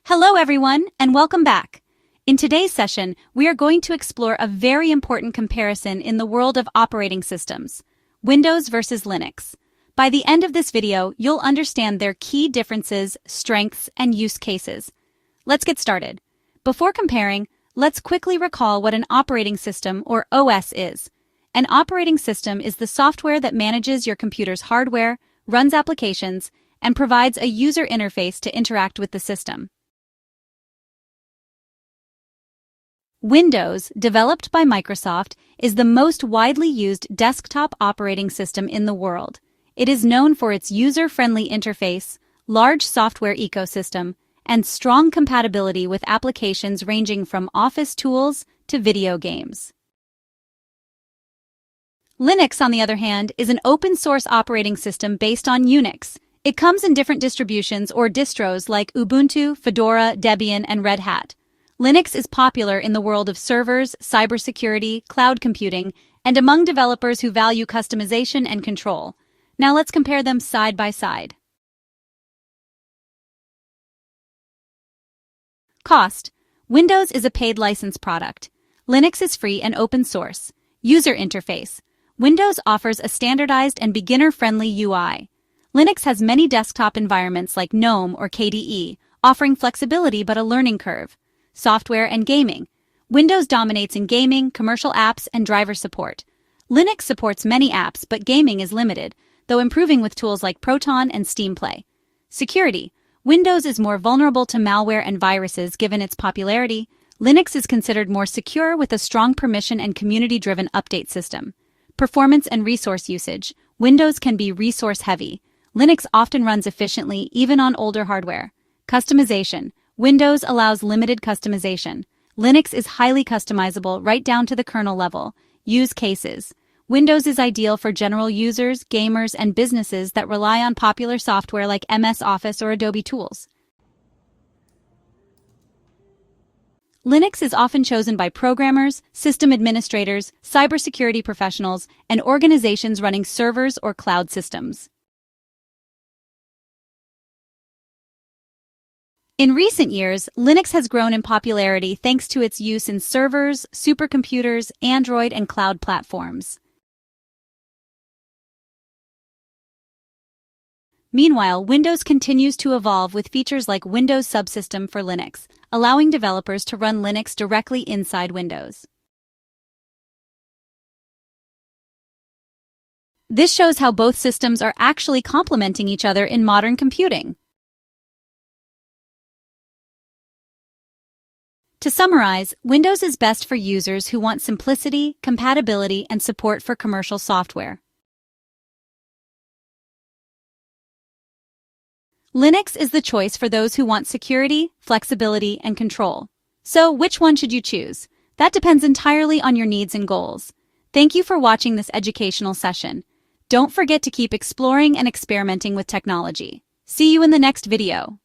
Hello everyone, and welcome back. In today's session, we are going to explore a very important comparison in the world of operating systems, Windows versus Linux. By the end of this video, you'll understand their key differences, strengths, and use cases. Let's get started. Before comparing, let's quickly recall what an operating system, or OS, is. An operating system is the software that manages your computer's hardware, runs applications, and provides a user interface to interact with the system. Windows, developed by Microsoft, is the most widely used desktop operating system in the world. It is known for its user-friendly interface, large software ecosystem, and strong compatibility with applications ranging from office tools to video games. Linux, on the other hand, is an open-source operating system based on Unix. It comes in different distributions or distros like Ubuntu, Fedora, Debian, and Red Hat. Linux is popular in the world of servers, cybersecurity, cloud computing, and among developers who value customization and control. Now let's compare them side by side. Cost. Windows is a paid license product. Linux is free and open source. User interface. Windows offers a standardized and beginner-friendly UI. Linux has many desktop environments like GNOME or KDE, offering flexibility but a learning curve. Software and gaming. Windows dominates in gaming, commercial apps, and driver support. Linux supports many apps, but gaming is limited, though improving with tools like Proton and Steam Play. Security. Windows is more vulnerable to malware and viruses given its popularity. Linux is considered more secure with a strong permission and community-driven update system. Performance and resource usage. Windows can be resource-heavy. Linux often runs efficiently, even on older hardware. Customization. Windows allows limited customization. Linux is highly customizable right down to the kernel level. Use cases. Windows is ideal for general users, gamers, and businesses that rely on popular software like MS Office or Adobe tools. Linux is often chosen by programmers, system administrators, cybersecurity professionals, and organizations running servers or cloud systems. In recent years, Linux has grown in popularity thanks to its use in servers, supercomputers, Android, and cloud platforms. Meanwhile, Windows continues to evolve with features like Windows Subsystem for Linux, allowing developers to run Linux directly inside Windows. This shows how both systems are actually complementing each other in modern computing. To summarize, Windows is best for users who want simplicity, compatibility, and support for commercial software. Linux is the choice for those who want security, flexibility, and control. So, which one should you choose? That depends entirely on your needs and goals. Thank you for watching this educational session. Don't forget to keep exploring and experimenting with technology. See you in the next video.